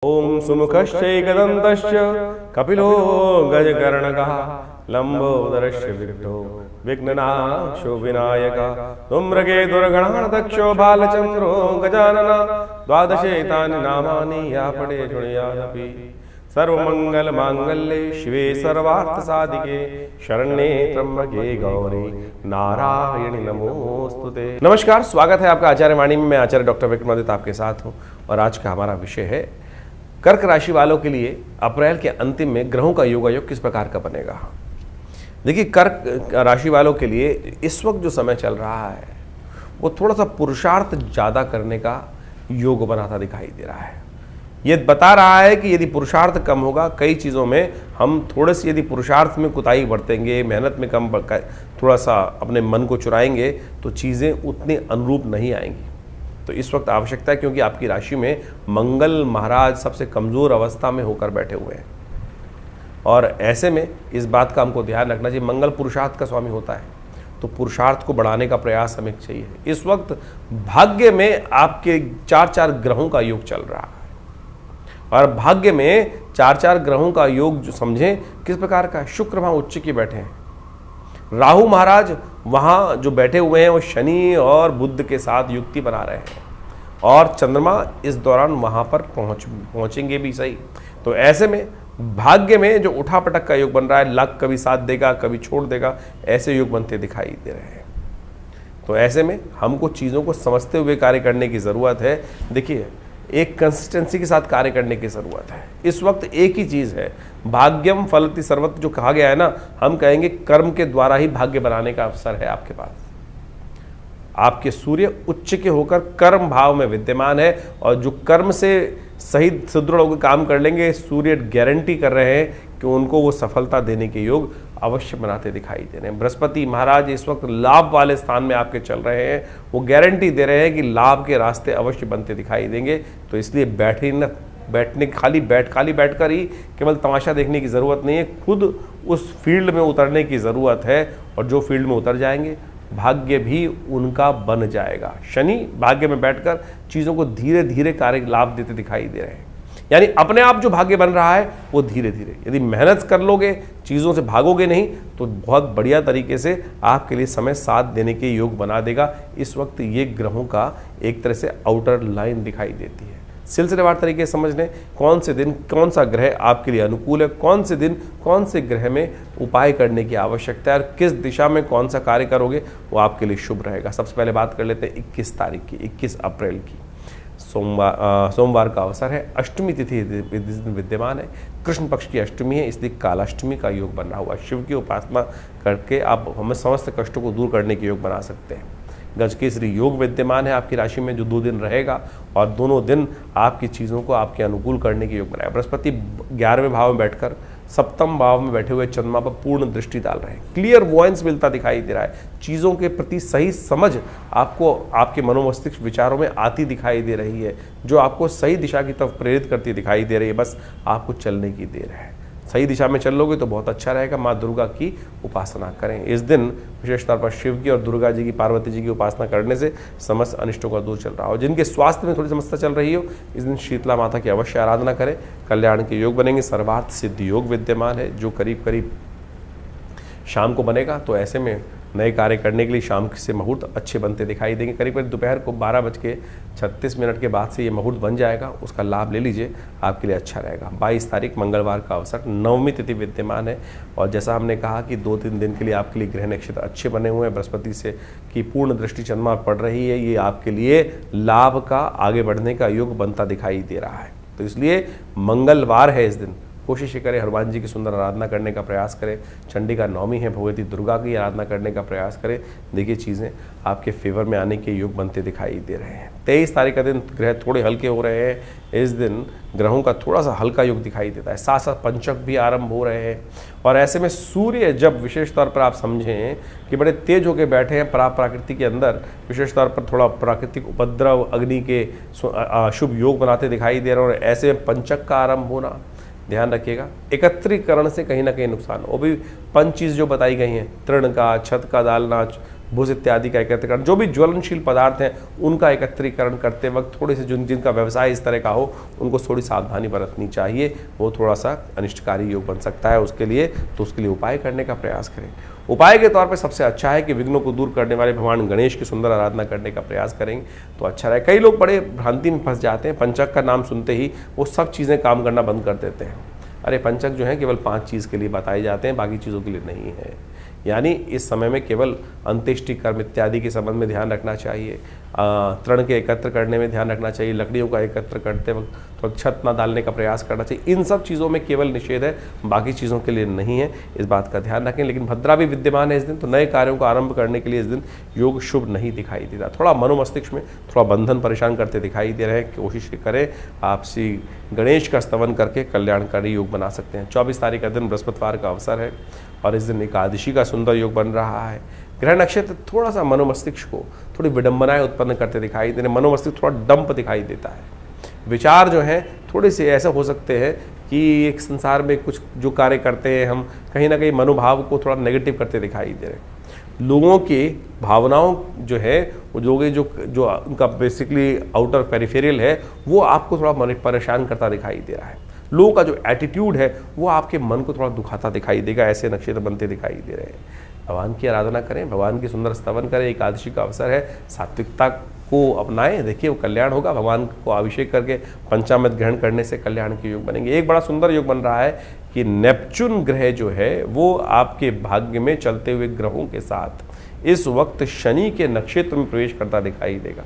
ओम सुमुखश्चैकदन्तश्च कपिलो गजकर्णकः लम्बोदरस्य विघ्नो विघ्ननाशो विनायकः धूम्रकेतुर्गणाध्यक्षो बालचन्द्रो गजानन द्वादशेतानि नामानि या पठे शृणुयादपि सर्वमंगलमांगल्ये शिवे सर्वार्थसाधिके शरण्ये त्र्यंबके गौरी नारायणी नमोस्तुते। नमस्कार, स्वागत है आपका आचार्य वाणी में। मैं आचार्य डॉक्टर विक्रमादित्य आपके साथ हूँ और आज का हमारा विषय है कर्क राशि वालों के लिए अप्रैल के अंतिम में ग्रहों का योगायोग किस प्रकार का बनेगा। देखिए, कर्क राशि वालों के लिए इस वक्त जो समय चल रहा है वो थोड़ा सा पुरुषार्थ ज़्यादा करने का योग बनाता दिखाई दे रहा है। ये बता रहा है कि यदि पुरुषार्थ कम होगा, कई चीज़ों में हम थोड़े से यदि पुरुषार्थ में कुताही बरतेंगे, मेहनत में कम थोड़ा सा अपने मन को चुराएंगे तो चीज़ें उतनी अनुरूप नहीं आएंगी। तो इस वक्त आवश्यकता है, क्योंकि आपकी राशि में मंगल महाराज सबसे कमज़ोर अवस्था में होकर बैठे हुए हैं और ऐसे में इस बात का हमको ध्यान रखना चाहिए। मंगल पुरुषार्थ का स्वामी होता है, तो पुरुषार्थ को बढ़ाने का प्रयास हमें चाहिए। इस वक्त भाग्य में आपके चार ग्रहों का योग चल रहा है और भाग्य में चार ग्रहों का योग जो समझें किस प्रकार का। शुक्र वहाँ उच्च के बैठे हैं, राहु महाराज वहाँ जो बैठे हुए हैं वो शनि और बुध के साथ युक्ति बना रहे हैं और चंद्रमा इस दौरान वहाँ पर पहुँचेंगे भी सही। तो ऐसे में भाग्य में जो उठापटक का योग बन रहा है, लक कभी साथ देगा कभी छोड़ देगा, ऐसे योग बनते दिखाई दे रहे हैं। तो ऐसे में हमको चीज़ों को समझते हुए कार्य करने की ज़रूरत है। देखिए, एक कंसिस्टेंसी के साथ कार्य करने की ज़रूरत है। इस वक्त एक ही चीज़ है, भाग्यम फलति सर्वत्र जो कहा गया है ना, हम कहेंगे कर्म के द्वारा ही भाग्य बनाने का अवसर है आपके पास। आपके सूर्य उच्च के होकर कर्म भाव में विद्यमान है और जो कर्म से सही सुदृढ़ होकर काम कर लेंगे, सूर्य गारंटी कर रहे हैं कि उनको वो सफलता देने के योग अवश्य बनाते दिखाई दे रहे हैं। बृहस्पति महाराज इस वक्त लाभ वाले स्थान में आपके चल रहे हैं, वो गारंटी दे रहे हैं कि लाभ के रास्ते अवश्य बनते दिखाई देंगे। तो इसलिए खाली बैठकर ही केवल तमाशा देखने की ज़रूरत नहीं है, खुद उस फील्ड में उतरने की ज़रूरत है और जो फील्ड में उतर जाएंगे भाग्य भी उनका बन जाएगा। शनि भाग्य में बैठकर चीज़ों को धीरे धीरे कार्य लाभ देते दिखाई दे रहे हैं, यानी अपने आप जो भाग्य बन रहा है वो धीरे धीरे, यदि मेहनत कर लोगे, चीज़ों से भागोगे नहीं, तो बहुत बढ़िया तरीके से आपके लिए समय साथ देने के योग बना देगा। इस वक्त ये ग्रहों का एक तरह से आउटर लाइन दिखाई देती है। सिलसिलेवार तरीके से समझ लें कौन से दिन कौन सा ग्रह आपके लिए अनुकूल है, कौन से दिन कौन से ग्रह में उपाय करने की आवश्यकता है और किस दिशा में कौन सा कार्य करोगे वो आपके लिए शुभ रहेगा। सबसे पहले बात कर लेते हैं 21 तारीख की, 21 अप्रैल की। सोमवार का अवसर है, अष्टमी तिथि विद्यमान है, कृष्ण पक्ष की अष्टमी है, इसलिए कालाष्टमी का योग बन रहा हुआ। शिव की उपासना करके आप हमें समस्त कष्टों को दूर करने के योग बना सकते हैं। गजकेसरी योग विद्यमान है आपकी राशि में, जो 2 दिन रहेगा और दोनों दिन आपकी चीज़ों को आपके अनुकूल करने के योग बनाएगा। बृहस्पति 11वें भाव में बैठकर सप्तम भाव में बैठे हुए चंद्रमा पर पूर्ण दृष्टि डाल रहे हैं। क्लियर वॉइस मिलता दिखाई दे रहा है, चीज़ों के प्रति सही समझ आपको आपके मनोमस्तिष्क विचारों में आती दिखाई दे रही है, जो आपको सही दिशा की तरफ प्रेरित करती दिखाई दे रही है। बस आपको चलने की देर है, सही दिशा में चल लोगे तो बहुत अच्छा रहेगा। माँ दुर्गा की उपासना करें। इस दिन विशेष तौर पर शिव की और दुर्गा जी की, पार्वती जी की उपासना करने से समस्त अनिष्टों का दूर चल रहा हो। जिनके स्वास्थ्य में थोड़ी समस्या चल रही हो, इस दिन शीतला माता की अवश्य आराधना करें, कल्याण के योग बनेंगे। सर्वार्थ सिद्ध योग विद्यमान है जो करीब करीब शाम को बनेगा, तो ऐसे में नए कार्य करने के लिए शाम से मुहूर्त अच्छे बनते दिखाई देंगे। करीब करीब दोपहर को 12:36 के बाद से ये मुहूर्त बन जाएगा, उसका लाभ ले लीजिए, आपके लिए अच्छा रहेगा। 22 तारीख मंगलवार का अवसर, नवमी तिथि विद्यमान है और जैसा हमने कहा कि 2-3 दिन के लिए आपके लिए ग्रह नक्षत्र अच्छे बने हुए हैं। बृहस्पति से की पूर्ण दृष्टि चंद्रमा पड़ रही है, ये आपके लिए लाभ का आगे बढ़ने का योग बनता दिखाई दे रहा है। तो इसलिए मंगलवार है, इस दिन कोशिश करें हनुमान जी की सुंदर आराधना करने का प्रयास करें। चंडिका नवमी है, भगवती दुर्गा की आराधना करने का प्रयास करें। देखिए चीज़ें आपके फेवर में आने के योग बनते दिखाई दे रहे हैं। 23 तारीख का दिन ग्रह थोड़े हल्के हो रहे हैं, इस दिन ग्रहों का थोड़ा सा हल्का योग दिखाई देता है, साथ साथ पंचक भी आरंभ हो रहे हैं और ऐसे में सूर्य जब विशेष तौर पर आप समझें कि बड़े तेज होकर बैठे हैं प्रकृति के अंदर, विशेष तौर पर थोड़ा प्राकृतिक उपद्रव अग्नि के शुभ योग बनाते दिखाई दे रहे हैं और ऐसे में पंचक का आरंभ होना, ध्यान रखिएगा। एकत्रीकरण से कहीं ना कहीं नुकसान, वो भी 5 चीज़ जो बताई गई हैं, तृण का, छत का डालना, भुज इत्यादि का एकत्रीकरण, जो भी ज्वलनशील पदार्थ हैं उनका एकत्रीकरण करते वक्त थोड़े से जिनका व्यवसाय इस तरह का हो उनको थोड़ी सावधानी बरतनी चाहिए, वो थोड़ा सा अनिष्टकारी योग बन सकता है उसके लिए, तो उसके लिए उपाय करने का प्रयास करें। उपाय के तौर पे सबसे अच्छा है कि विघ्नों को दूर करने वाले भगवान गणेश की सुंदर आराधना करने का प्रयास करेंगे तो अच्छा रहे। कई लोग बड़े भ्रांति में फंस जाते हैं, पंचक का नाम सुनते ही वो सब चीज़ें काम करना बंद कर देते हैं। अरे पंचक जो है केवल 5 चीज़ के लिए बताए जाते हैं, बाकी चीज़ों के लिए नहीं है। यानी इस समय में केवल अंत्येष्टि कर्म इत्यादि के संबंध में ध्यान रखना चाहिए, तृण के एकत्र करने में ध्यान रखना चाहिए, लकड़ियों का एकत्र करते वक्त तो छत ना डालने का प्रयास करना चाहिए। इन सब चीज़ों में केवल निषेध है, बाकी चीज़ों के लिए नहीं है, इस बात का ध्यान रखें। लेकिन भद्रा भी विद्यमान है इस दिन, तो नए कार्यों का आरंभ करने के लिए इस दिन योग शुभ नहीं दिखाई देता। थोड़ा मनोमस्तिष्क में थोड़ा बंधन परेशान करते दिखाई दे रहे हैं, कोशिश करें आप श्री गणेश का स्तवन करके कल्याणकारी योग बना सकते हैं। 24 तारीख का दिन बृहस्पतिवार का अवसर है और इस दिन एकादशी का सुंदर योग बन रहा है। ग्रह नक्षत्र थोड़ा सा मनोमस्तिष्क को थोड़ी विडंबनाएं उत्पन्न करते दिखाई दे रहे, मनोमस्तिष्क थोड़ा डंप दिखाई देता है। विचार जो हैं थोड़े से ऐसे हो सकते हैं कि एक संसार में कुछ जो कार्य करते हैं हम कहीं ना कहीं मनोभाव को थोड़ा नेगेटिव करते दिखाई दे रहे हैं। लोगों की भावनाओं जो है वो जो उनका बेसिकली आउटर पेरिफेरल है वो आपको थोड़ा परेशान करता दिखाई दे रहा है। लोगों का जो एटीट्यूड है वो आपके मन को थोड़ा दुखाता दिखाई देगा, ऐसे नक्षत्र बनते दिखाई दे रहे हैं। भगवान की आराधना करें, भगवान की सुंदर स्तवन करें, एकादशी का अवसर है, सात्विकता को अपनाएं, देखिए वो कल्याण होगा। भगवान को अभिषेक करके पंचामृत ग्रहण करने से कल्याण के योग बनेंगे। एक बड़ा सुंदर योग बन रहा है कि नेपच्यून ग्रह जो है वो आपके भाग्य में चलते हुए ग्रहों के साथ इस वक्त शनि के नक्षत्र में प्रवेश करता दिखाई देगा।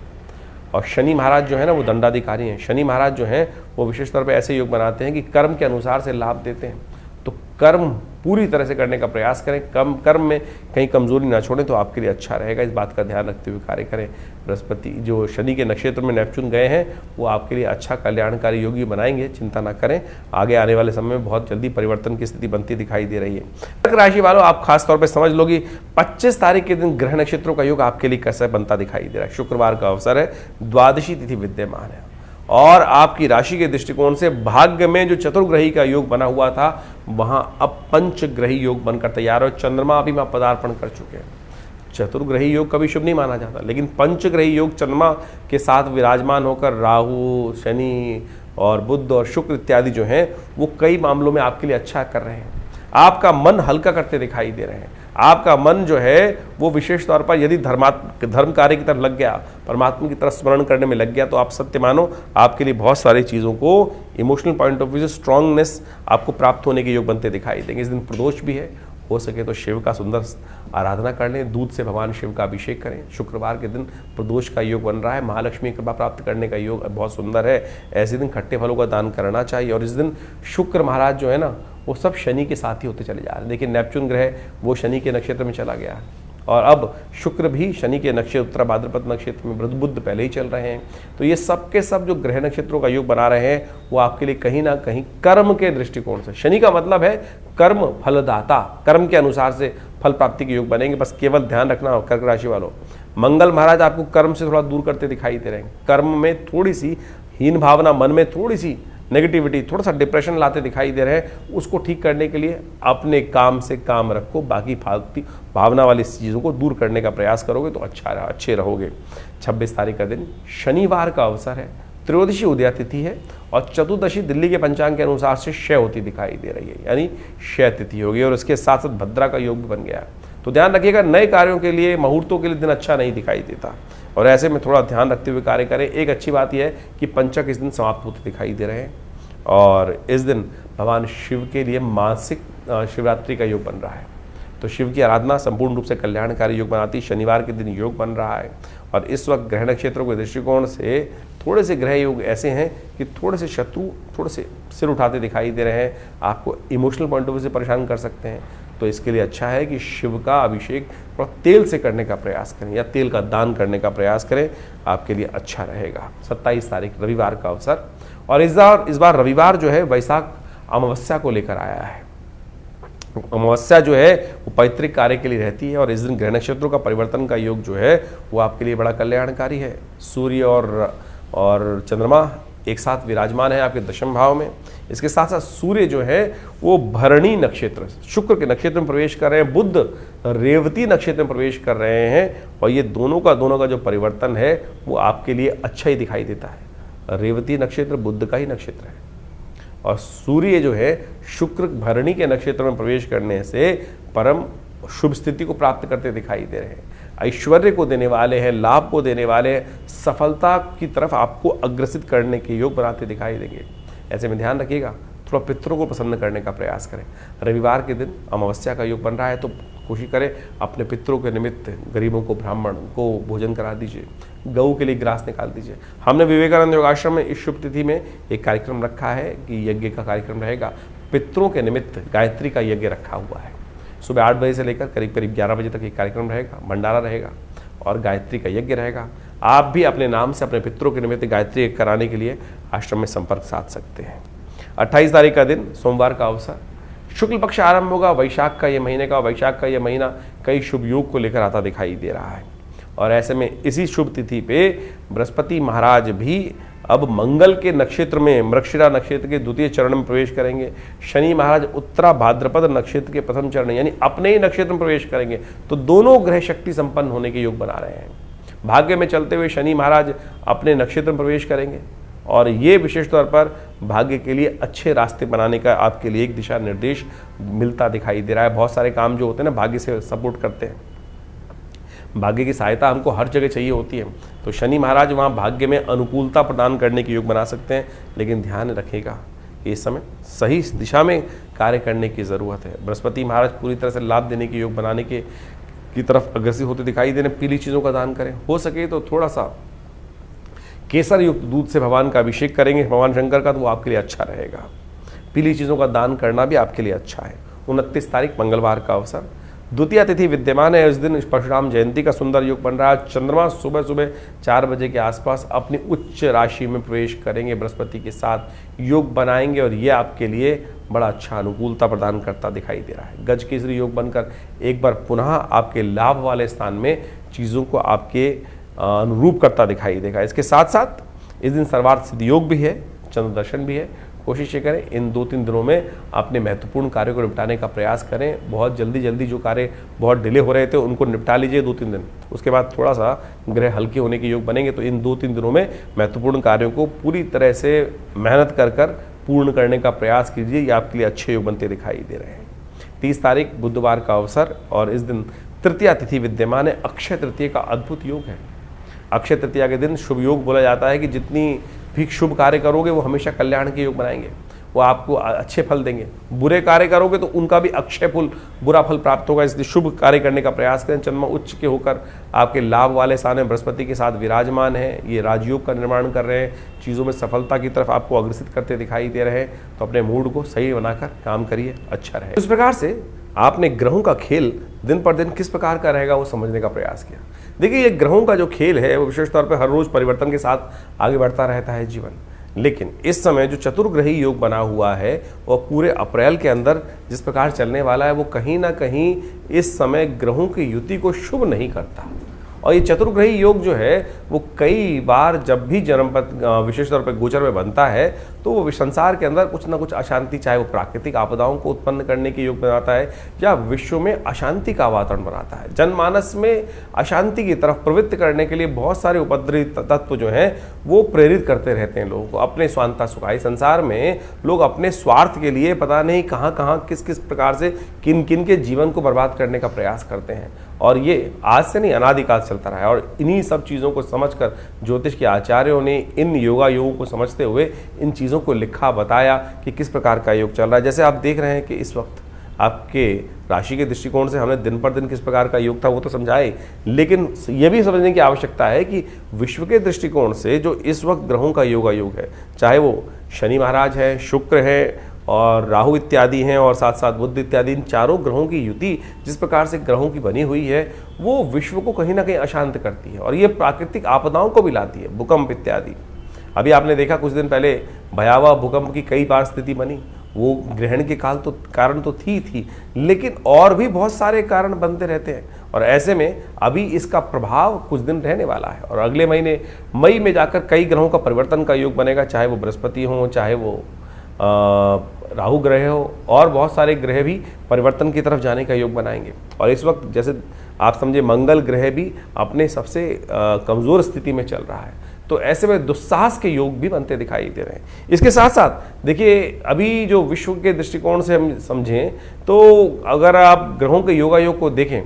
और शनि महाराज जो है ना वो दंडाधिकारी हैं। शनि महाराज जो हैं वो विशेष तौर पे ऐसे योग बनाते हैं कि कर्म के अनुसार से लाभ देते हैं, तो कर्म पूरी तरह से करने का प्रयास करें, कर्म में कहीं कमजोरी ना छोड़ें तो आपके लिए अच्छा रहेगा। इस बात का ध्यान रखते हुए कार्य करें। बृहस्पति जो शनि के नक्षत्र में नेपच्यून गए हैं वो आपके लिए अच्छा कल्याणकारी योगी बनाएंगे, चिंता ना करें। आगे आने वाले समय में बहुत जल्दी परिवर्तन की स्थिति बनती दिखाई दे रही है। कर्क राशि वालों आप खास तौर पर समझ लो कि 25 तारीख के दिन ग्रह नक्षत्रों का योग आपके लिए कैसा बनता दिखाई दे रहा है। शुक्रवार का अवसर है, द्वादशी तिथि विद्यमान है और आपकी राशि के दृष्टिकोण से भाग्य में जो चतुर्ग्रही का योग बना हुआ था वहां अब पंचग्रही योग बनकर तैयार हो। चंद्रमा अभी में पदार्पण कर चुके हैं। चतुर्ग्रही योग कभी शुभ नहीं माना जाता, लेकिन पंचग्रही योग चंद्रमा के साथ विराजमान होकर राहु, शनि और बुध और शुक्र इत्यादि जो हैं वो कई मामलों में आपके लिए अच्छा कर रहे हैं। आपका मन हल्का करते दिखाई दे रहे हैं। आपका मन जो है वो विशेष तौर पर यदि धर्म कार्य की तरफ लग गया, परमात्मा की तरफ स्मरण करने में लग गया तो आप सत्य मानो आपके लिए बहुत सारी चीज़ों को इमोशनल पॉइंट ऑफ व्यू से स्ट्रांगनेस आपको प्राप्त होने के योग बनते दिखाई देंगे। इस दिन प्रदोष भी है, हो सके तो शिव का सुंदर आराधना कर लें, दूध से भगवान शिव का अभिषेक करें। शुक्रवार के दिन प्रदोष का योग बन रहा है, महालक्ष्मी की कृपा प्राप्त करने का योग बहुत सुंदर है। ऐसे दिन खट्टे फलों का दान करना चाहिए। और इस दिन शुक्र महाराज जो है ना वो सब शनि के साथ ही होते चले जा रहे हैं। देखिए नेपच्यून ग्रह वो शनि के नक्षत्र में चला गया और अब शुक्र भी शनि के नक्षत्र उत्तरा भाद्रपद नक्षत्र में, बुध पहले ही चल रहे हैं। तो ये सब के सब जो ग्रह नक्षत्रों का योग बना रहे हैं वो आपके लिए कहीं ना कहीं कर्म के दृष्टिकोण से, शनि का मतलब है कर्म फलदाता, कर्म के अनुसार से फल प्राप्ति के योग बनेंगे। बस केवल ध्यान रखना कर्क राशि वालों, मंगल महाराज आपको कर्म से थोड़ा दूर करते दिखाई दे रहे हैं। कर्म में थोड़ी सी हीन भावना, मन में थोड़ी सी नेगेटिविटी, थोड़ा सा डिप्रेशन लाते दिखाई दे रहे हैं। उसको ठीक करने के लिए अपने काम से काम रखो, बाकी फालतू भावना वाली चीज़ों को दूर करने का प्रयास करोगे तो अच्छे रहोगे। 26 तारीख का दिन शनिवार का अवसर है, त्रयोदशी उदया तिथि है और चतुर्दशी दिल्ली के पंचांग के अनुसार से क्षय होती दिखाई दे रही है, यानी क्षय तिथि होगी और इसके साथ साथ भद्रा का योग भी बन गया। तो ध्यान रखिएगा नए कार्यों के लिए, मुहूर्तों के लिए दिन अच्छा नहीं दिखाई देता और ऐसे में थोड़ा ध्यान रखते हुए कार्य करें। एक अच्छी बात यह है कि पंचक इस दिन समाप्त होते दिखाई दे रहे हैं और इस दिन भगवान शिव के लिए मासिक शिवरात्रि का योग बन रहा है। तो शिव की आराधना संपूर्ण रूप से कल्याणकारी योग बनाती। शनिवार के दिन योग बन रहा है और इस वक्त ग्रह नक्षत्रों के दृष्टिकोण से थोड़े से ग्रह योग ऐसे हैं कि थोड़े से शत्रु थोड़े से सिर उठाते दिखाई दे रहे हैं, आपको इमोशनल पॉइंट ऑफ व्यू से परेशान कर सकते हैं। तो इसके लिए अच्छा है कि शिव का अभिषेक थोड़ा तेल से करने का प्रयास करें या तेल का दान करने का प्रयास करें, आपके लिए अच्छा रहेगा। 27 तारीख रविवार का अवसर और इस बार रविवार जो है वैशाख अमावस्या को लेकर आया है। अमावस्या जो है वो पैतृक कार्य के लिए रहती है और इस दिन ग्रह नक्षत्रों का परिवर्तन का योग जो है वो आपके लिए बड़ा कल्याणकारी है। सूर्य और चंद्रमा एक साथ विराजमान है आपके दशम भाव में। इसके साथ साथ सूर्य जो है वो भरणी नक्षत्र शुक्र के नक्षत्र में प्रवेश कर रहे हैं, बुध रेवती नक्षत्र में प्रवेश कर रहे हैं, और ये दोनों का जो परिवर्तन है वो आपके लिए अच्छा ही दिखाई देता है। रेवती नक्षत्र बुध का ही नक्षत्र है, और सूर्य जो है शुक्र भरणी के नक्षत्र में प्रवेश करने से परम शुभ स्थिति को प्राप्त करते दिखाई दे रहे हैं। ऐश्वर्य को देने वाले हैं, लाभ को देने वाले हैं, सफलता की तरफ आपको अग्रसित करने के योग बनाते दिखाई देंगे। ऐसे में ध्यान रखिएगा, थोड़ा पितरों को प्रसन्न करने का प्रयास करें। रविवार के दिन अमावस्या का योग बन रहा है तो कोशिश करें अपने पितरों के निमित्त गरीबों को, ब्राह्मण को भोजन करा दीजिए, गऊ के लिए ग्रास निकाल दीजिए। हमने विवेकानंद योगाश्रम में इस शुभ तिथि में एक कार्यक्रम रखा है कि यज्ञ का कार्यक्रम रहेगा, पितरों के निमित्त गायत्री का यज्ञ रखा हुआ है। सुबह 8 बजे से लेकर करीब 11 बजे तक एक कार्यक्रम रहेगा, भंडारा रहेगा और गायत्री का यज्ञ रहेगा। आप भी अपने नाम से अपने पितरों के निमित्त गायत्री यज्ञ कराने के लिए आश्रम में संपर्क साध सकते हैं। 28 तारीख का दिन सोमवार का अवसर, शुक्ल पक्ष आरंभ होगा। वैशाख का ये महीना कई शुभ योग को लेकर आता दिखाई दे रहा है, और ऐसे में इसी शुभ तिथि पे बृहस्पति महाराज भी अब मंगल के नक्षत्र में मृगशिरा नक्षत्र के द्वितीय चरण में प्रवेश करेंगे। शनि महाराज उत्तरा भाद्रपद नक्षत्र के प्रथम चरण यानी अपने ही नक्षत्र में प्रवेश करेंगे, तो दोनों ग्रह शक्ति संपन्न होने के योग बना रहे हैं। भाग्य में चलते हुए शनि महाराज अपने नक्षत्र में प्रवेश करेंगे, और ये विशेष तौर पर भाग्य के लिए अच्छे रास्ते बनाने का आपके लिए एक दिशा निर्देश मिलता दिखाई दे रहा है। बहुत सारे काम जो होते हैं ना भाग्य से सपोर्ट करते हैं, भाग्य की सहायता हमको हर जगह चाहिए होती है, तो शनि महाराज वहाँ भाग्य में अनुकूलता प्रदान करने के योग बना सकते हैं। लेकिन ध्यान रखिएगा कि इस समय सही दिशा में कार्य करने की ज़रूरत है। बृहस्पति महाराज पूरी तरह से लाभ देने के योग बनाने की तरफ अग्रसर होते दिखाई दे रहे हैं। पीली चीज़ों का दान करें, हो सके तो थोड़ा सा केसर युक्त दूध से भगवान का अभिषेक करेंगे भगवान शंकर का, तो वो आपके लिए अच्छा रहेगा। पीली चीज़ों का दान करना भी आपके लिए अच्छा है। 29 तारीख मंगलवार का अवसर, द्वितीय तिथि विद्यमान है। इस दिन परशुराम जयंती का सुंदर योग बन रहा है। चंद्रमा सुबह 4 बजे के आसपास अपनी उच्च राशि में प्रवेश करेंगे, बृहस्पति के साथ योग बनाएंगे, और ये आपके लिए बड़ा अच्छा अनुकूलता प्रदान करता दिखाई दे रहा है। गज केसरी योग बनकर एक बार पुनः आपके लाभ वाले स्थान में चीज़ों को आपके अनुरूप करता दिखाई देगा। इसके साथ साथ इस दिन सर्वार्थ सिद्धि योग भी है, चंद्र दर्शन भी है। कोशिश ये करें इन 2-3 दिनों में अपने महत्वपूर्ण कार्यों को निपटाने का प्रयास करें। बहुत जल्दी जो कार्य बहुत डिले हो रहे थे उनको निपटा लीजिए 2-3 दिन, उसके बाद थोड़ा सा ग्रह हल्के होने के योग बनेंगे, तो इन 2-3 दिनों में महत्वपूर्ण कार्यों को पूरी तरह से मेहनत कर पूर्ण करने का प्रयास कीजिए। ये आपके लिए अच्छे योग बनते दिखाई दे रहे हैं। 30 तारीख बुधवार का अवसर, और इस दिन तृतीया तिथि विद्यमान है। अक्षय तृतीया का अद्भुत योग है। अक्षय तृतीया के दिन शुभ योग बोला जाता है कि जितनी भी शुभ कार्य करोगे वो हमेशा कल्याण के योग बनाएंगे, वो आपको अच्छे फल देंगे। बुरे कार्य करोगे तो उनका भी अक्षय फल, बुरा फल प्राप्त होगा। इसलिए शुभ कार्य करने का प्रयास करें। चंद्रमा उच्च के होकर आपके लाभ वाले स्थान में बृहस्पति के साथ विराजमान है, ये राजयोग का निर्माण कर रहे हैं, चीज़ों में सफलता की तरफ आपको अग्रसित करते दिखाई दे रहे हैं। तो अपने मूड को सही बनाकर काम करिए, अच्छा रहे। इस प्रकार से आपने ग्रहों का खेल दिन पर दिन किस प्रकार का रहेगा वो समझने का प्रयास किया। देखिए, ये ग्रहों का जो खेल है वो विशेष तौर पर हर रोज परिवर्तन के साथ आगे बढ़ता रहता है जीवन। लेकिन इस समय जो चतुर्ग्रही योग बना हुआ है वो पूरे अप्रैल के अंदर जिस प्रकार चलने वाला है वो कहीं ना कहीं इस समय ग्रहों की युति को शुभ नहीं करता। और ये चतुर्ग्रही योग जो है वो कई बार जब भी जन्मपथ विशेष तौर पर गोचर में बनता है तो वो संसार के अंदर कुछ ना कुछ अशांति, चाहे वो प्राकृतिक आपदाओं को उत्पन्न करने के योग बनाता है या विश्व में अशांति का वातावरण बनाता है। जनमानस में अशांति की तरफ प्रवृत्त करने के लिए बहुत सारे उपद्रवी तत्व जो हैं वो प्रेरित करते रहते हैं लोगों को अपने स्वांता सुखाई। संसार में लोग अपने स्वार्थ के लिए पता नहीं कहाँ किस किस प्रकार से किन किन के जीवन को बर्बाद करने का प्रयास करते हैं, और ये आज से नहीं अनादिकाल चलता रहा है। और इन्हीं सब चीज़ों को समझकर ज्योतिष के आचार्यों ने इन योगों को समझते हुए इन चीज़ों को लिखा, बताया कि किस प्रकार का योग चल रहा है। जैसे आप देख रहे हैं कि इस वक्त आपके राशि के दृष्टिकोण से हमने दिन पर दिन किस प्रकार का योग था वो तो समझाए, लेकिन ये भी समझने की आवश्यकता है कि विश्व के दृष्टिकोण से जो इस वक्त ग्रहों का योग है, चाहे वो शनि महाराज है, शुक्र है और राहु इत्यादि हैं, और साथ साथ बुध इत्यादि, इन चारों ग्रहों की युति जिस प्रकार से ग्रहों की बनी हुई है वो विश्व को कहीं ना कहीं अशांत करती है, और ये प्राकृतिक आपदाओं को भी लाती है, भूकंप इत्यादि। अभी आपने देखा कुछ दिन पहले भयावह भूकंप की कई बार स्थिति बनी, वो ग्रहण के कारण तो थी, लेकिन और भी बहुत सारे कारण बनते रहते हैं। और ऐसे में अभी इसका प्रभाव कुछ दिन रहने वाला है, और अगले महीने मई में जाकर कई ग्रहों का परिवर्तन का योग बनेगा, चाहे वो बृहस्पति हो, चाहे वो राहु ग्रह हो और बहुत सारे ग्रह भी परिवर्तन की तरफ जाने का योग बनाएंगे। और इस वक्त जैसे आप समझे मंगल ग्रह भी अपने सबसे कमज़ोर स्थिति में चल रहा है, तो ऐसे में दुस्साहस के योग भी बनते दिखाई दे रहे हैं। इसके साथ साथ देखिए, अभी जो विश्व के दृष्टिकोण से हम समझें तो अगर आप ग्रहों के योगायोग को देखें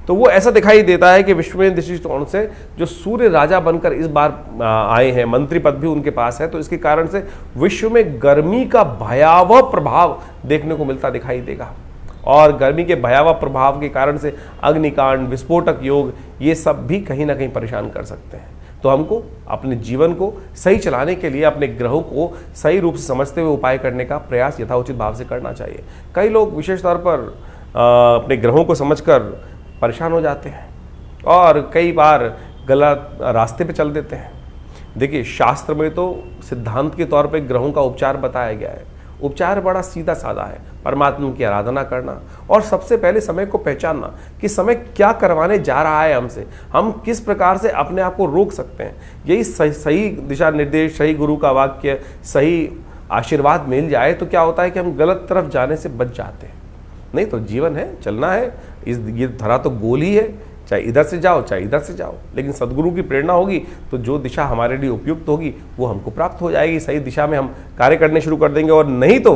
तो वो ऐसा दिखाई देता है कि विश्व में दृष्टिकोण से जो सूर्य राजा बनकर इस बार आए हैं, मंत्री पद भी उनके पास है, तो इसके कारण से विश्व में गर्मी का भयावह प्रभाव देखने को मिलता दिखाई देगा। और गर्मी के भयावह प्रभाव के कारण से अग्निकांड, विस्फोटक योग, ये सब भी कहीं ना कहीं परेशान कर सकते हैं। तो हमको अपने जीवन को सही चलाने के लिए अपने ग्रहों को सही रूप से समझते हुए उपाय करने का प्रयास यथाउचित भाव से करना चाहिए। कई लोग विशेष तौर पर अपने ग्रहों को समझकर परेशान हो जाते हैं और कई बार गलत रास्ते पे चल देते हैं। देखिए, शास्त्र में तो सिद्धांत के तौर पे ग्रहों का उपचार बताया गया है। उपचार बड़ा सीधा साधा है, परमात्मा की आराधना करना और सबसे पहले समय को पहचानना कि समय क्या करवाने जा रहा है हमसे, हम किस प्रकार से अपने आप को रोक सकते हैं। यही सही दिशा निर्देश, सही गुरु का वाक्य, सही आशीर्वाद मिल जाए तो क्या होता है कि हम गलत तरफ जाने से बच जाते हैं। नहीं तो जीवन है, चलना है, ये धरा तो गोल ही है, चाहे इधर से जाओ चाहे इधर से जाओ, लेकिन सदगुरु की प्रेरणा होगी तो जो दिशा हमारे लिए उपयुक्त होगी वो हमको प्राप्त हो जाएगी। सही दिशा में हम कार्य करने शुरू कर देंगे, और नहीं तो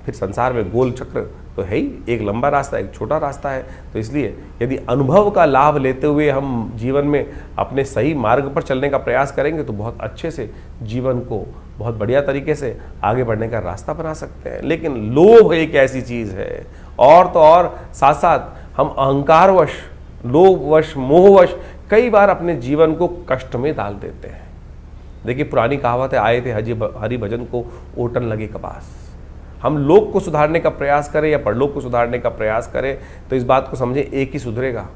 फिर संसार में गोल चक्र तो है ही, एक लंबा रास्ता एक छोटा रास्ता है। तो इसलिए यदि अनुभव का लाभ लेते हुए हम जीवन में अपने सही मार्ग पर चलने का प्रयास करेंगे तो बहुत अच्छे से जीवन को बहुत बढ़िया तरीके से आगे बढ़ने का रास्ता बना सकते हैं। लेकिन लोभ एक ऐसी चीज़ है, और तो और साथ साथ हम अहंकारवश, लोभवश, मोहवश कई बार अपने जीवन को कष्ट में डाल देते हैं। देखिए, पुरानी कहावत है, आए थे हरि भजन को ओटन लगे कपास। हम लोक को सुधारने का प्रयास करें या परलोक को सुधारने का प्रयास करें तो इस बात को समझें, एक ही सुधरेगा।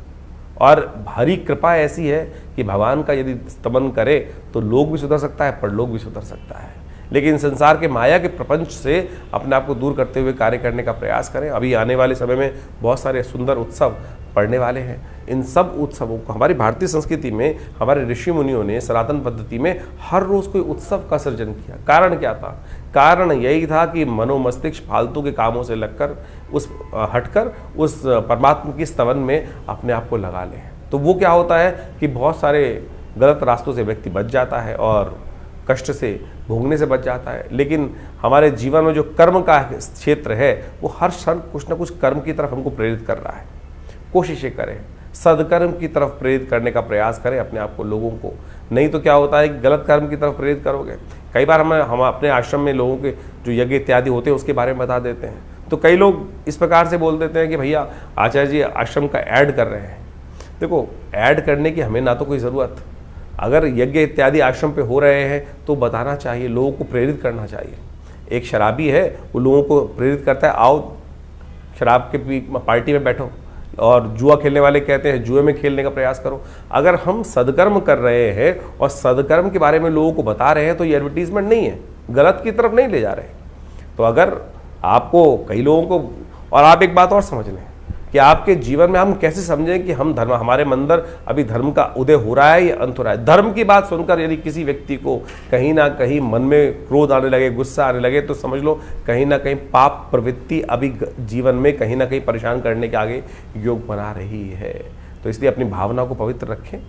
और हरी कृपा ऐसी है कि भगवान का यदि स्तमन करे तो लोक भी सुधर सकता है, परलोक भी सुधर सकता है। लेकिन संसार के माया के प्रपंच से अपने आप को दूर करते हुए कार्य करने का प्रयास करें। अभी आने वाले समय में बहुत सारे सुंदर उत्सव पड़ने वाले हैं। इन सब उत्सवों को हमारी भारतीय संस्कृति में हमारे ऋषि मुनियों ने सनातन पद्धति में हर रोज़ कोई उत्सव का सृजन किया। कारण क्या था? कारण यही था कि मनोमस्तिष्क फालतू के कामों से लगकर हटकर उस परमात्मा की स्तवन में अपने आप को लगा लें। तो वो क्या होता है कि बहुत सारे गलत रास्तों से व्यक्ति बच जाता है और कष्ट से भोगने से बच जाता है। लेकिन हमारे जीवन में जो कर्म का क्षेत्र है वो हर क्षण कुछ ना कुछ कर्म की तरफ हमको प्रेरित कर रहा है। कोशिशें करें, सदकर्म की तरफ प्रेरित करने का प्रयास करें अपने आप को, लोगों को। नहीं तो क्या होता है कि गलत कर्म की तरफ प्रेरित करोगे। कई बार हम अपने आश्रम में लोगों के जो यज्ञ इत्यादि होते हैं उसके बारे में बता देते हैं, तो कई लोग इस प्रकार से बोल देते हैं कि भैया आचार्य जी आश्रम का ऐड कर रहे हैं। देखो, ऐड करने की हमें ना तो कोई ज़रूरत, अगर यज्ञ इत्यादि आश्रम पे हो रहे हैं तो बताना चाहिए, लोगों को प्रेरित करना चाहिए। एक शराबी है, वो लोगों को प्रेरित करता है, आओ शराब के पार्टी में बैठो, और जुआ खेलने वाले कहते हैं जुए में खेलने का प्रयास करो। अगर हम सदकर्म कर रहे हैं और सदकर्म के बारे में लोगों को बता रहे हैं तो ये एडवर्टीजमेंट नहीं है, गलत की तरफ नहीं ले जा रहे। तो अगर आपको कई लोगों को, और आप एक बात और समझ लें कि आपके जीवन में हम कैसे समझें कि हम धर्म, हमारे अंदर अभी धर्म का उदय हो रहा है या अंत हो रहा है। धर्म की बात सुनकर यदि किसी व्यक्ति को कहीं ना कहीं मन में क्रोध आने लगे, गुस्सा आने लगे, तो समझ लो कहीं ना कहीं पाप प्रवृत्ति अभी जीवन में कहीं ना कहीं परेशान करने के आगे योग बना रही है। तो इसलिए अपनी भावना को पवित्र रखें।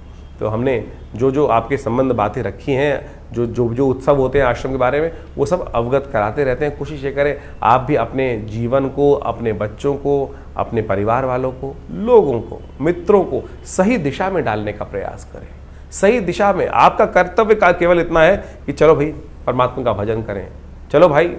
तो हमने जो जो आपके संबंध बातें रखी हैं, जो जो जो उत्सव होते हैं आश्रम के बारे में, वो सब अवगत कराते रहते हैं। कोशिश ये करें आप भी अपने जीवन को, अपने बच्चों को, अपने परिवार वालों को, लोगों को, मित्रों को सही दिशा में डालने का प्रयास करें। सही दिशा में आपका कर्तव्य का केवल इतना है कि चलो भाई परमात्मा का भजन करें, चलो भाई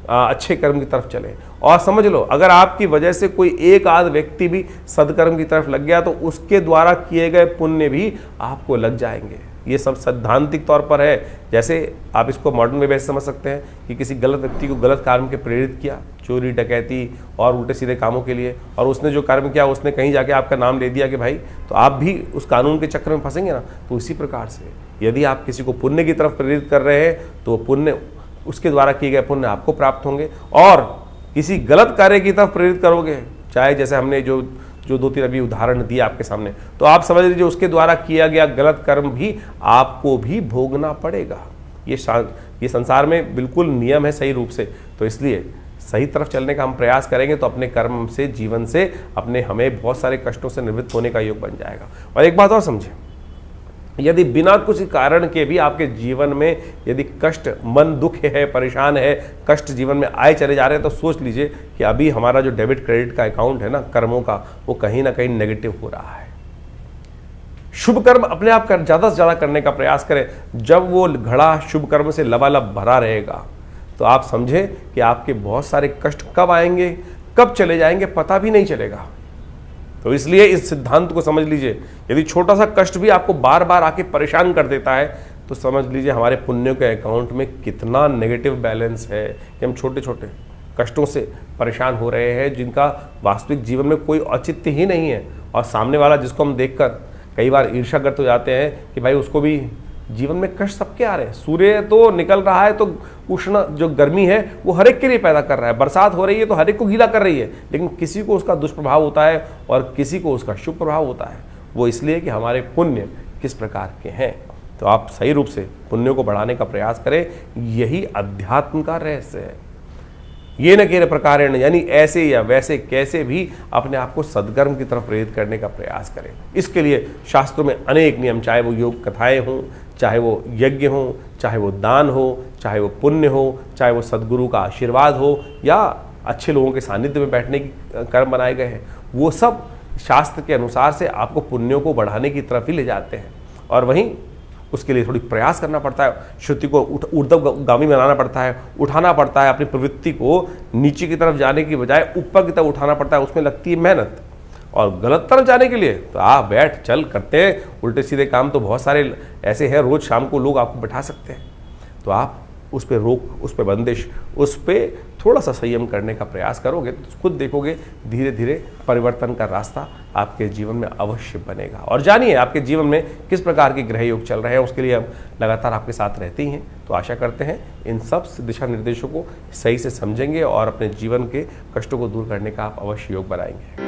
अच्छे कर्म की तरफ चलें। और समझ लो, अगर आपकी वजह से कोई एक आध व्यक्ति भी सदकर्म की तरफ लग गया तो उसके द्वारा किए गए पुण्य भी आपको लग जाएंगे। ये सब सैद्धांतिक तौर पर है। जैसे आप इसको मॉडर्न वे में समझ सकते हैं कि किसी गलत व्यक्ति को गलत काम के प्रेरित किया, चोरी डकैती और उल्टे सीधे कामों के लिए, और उसने जो कर्म किया उसने कहीं जाके आपका नाम ले दिया कि भाई, तो आप भी उस कानून के चक्कर में फंसेंगे ना। तो इसी प्रकार से यदि आप किसी को पुण्य की तरफ प्रेरित कर रहे हैं तो पुण्य, उसके द्वारा किए गए पुण्य आपको प्राप्त होंगे। और किसी गलत कार्य की तरफ प्रेरित करोगे, चाहे जैसे हमने जो दो तीन अभी उदाहरण दिए आपके सामने, तो आप समझ लीजिए उसके द्वारा किया गया गलत कर्म भी आपको भी भोगना पड़ेगा। ये ये संसार में बिल्कुल नियम है सही रूप से, तो इसलिए सही तरफ चलने का हम प्रयास करेंगे तो अपने कर्म से, जीवन से अपने हमें बहुत सारे कष्टों से निवृत्त होने का योग बन जाएगा। और एक बात और समझें, यदि बिना कुछ कारण के भी आपके जीवन में यदि कष्ट, मन दुख है, परेशान है, कष्ट जीवन में आए चले जा रहे हैं, तो सोच लीजिए कि अभी हमारा जो डेबिट क्रेडिट का अकाउंट है ना कर्मों का, वो कहीं ना कहीं नेगेटिव हो रहा है। शुभ कर्म अपने आप कर ज़्यादा से ज़्यादा करने का प्रयास करें। जब वो घड़ा शुभ कर्म से लबालब भरा रहेगा तो आप समझें कि आपके बहुत सारे कष्ट कब आएंगे, कब चले जाएंगे, पता भी नहीं चलेगा। तो इसलिए इस सिद्धांत को समझ लीजिए, यदि छोटा सा कष्ट भी आपको बार बार आके परेशान कर देता है तो समझ लीजिए हमारे पुण्यों के अकाउंट में कितना नेगेटिव बैलेंस है कि हम छोटे छोटे कष्टों से परेशान हो रहे हैं जिनका वास्तविक जीवन में कोई औचित्य ही नहीं है। और सामने वाला जिसको हम देखकर कई बार ईर्ष्याग्रस्त हो जाते हैं कि भाई उसको भी जीवन में कष्ट सबके आ रहे हैं। सूर्य तो निकल रहा है तो उष्ण जो गर्मी है वो हर एक के लिए पैदा कर रहा है, बरसात हो रही है तो हर एक को गीला कर रही है, लेकिन किसी को उसका दुष्प्रभाव होता है और किसी को उसका शुभ प्रभाव होता है। वो इसलिए कि हमारे पुण्य किस प्रकार के हैं। तो आप सही रूप से पुण्यों को बढ़ाने का प्रयास करें, यही अध्यात्म का रहस्य है। ये न केवल प्रकार यानी ऐसे या वैसे कैसे भी अपने आप को सद्कर्म की तरफ प्रेरित करने का प्रयास करें। इसके लिए शास्त्रों में अनेक नियम, चाहे वो योग कथाएं हों, चाहे वो यज्ञ हो, चाहे वो दान हो, चाहे वो पुण्य हो, चाहे वो सद्गुरु का आशीर्वाद हो या अच्छे लोगों के सानिध्य में बैठने की कर्म बनाए गए हैं, वो सब शास्त्र के अनुसार से आपको पुण्यों को बढ़ाने की तरफ ही ले जाते हैं। और वहीं उसके लिए थोड़ी प्रयास करना पड़ता है, श्रुति को ऊर्ध्वगामी बनाना पड़ता है, उठाना पड़ता है, अपनी प्रवृत्ति को नीचे की तरफ जाने की बजाय ऊपर की तरफ उठाना पड़ता है। उसमें लगती है मेहनत। और गलत तरफ जाने के लिए तो आप बैठ चल करते हैं, उल्टे सीधे काम तो बहुत सारे ऐसे हैं, रोज शाम को लोग आपको बैठा सकते हैं। तो आप उस पर रोक, उस पर बंदिश, उस पर थोड़ा सा संयम करने का प्रयास करोगे तो खुद देखोगे धीरे धीरे परिवर्तन का रास्ता आपके जीवन में अवश्य बनेगा। और जानिए आपके जीवन में किस प्रकार के ग्रह योग चल रहे हैं, उसके लिए हम लगातार आपके साथ रहते ही हैं। तो आशा करते हैं इन सब दिशा निर्देशों को सही से समझेंगे और अपने जीवन के कष्टों को दूर करने का आप अवश्य योग बनाएंगे।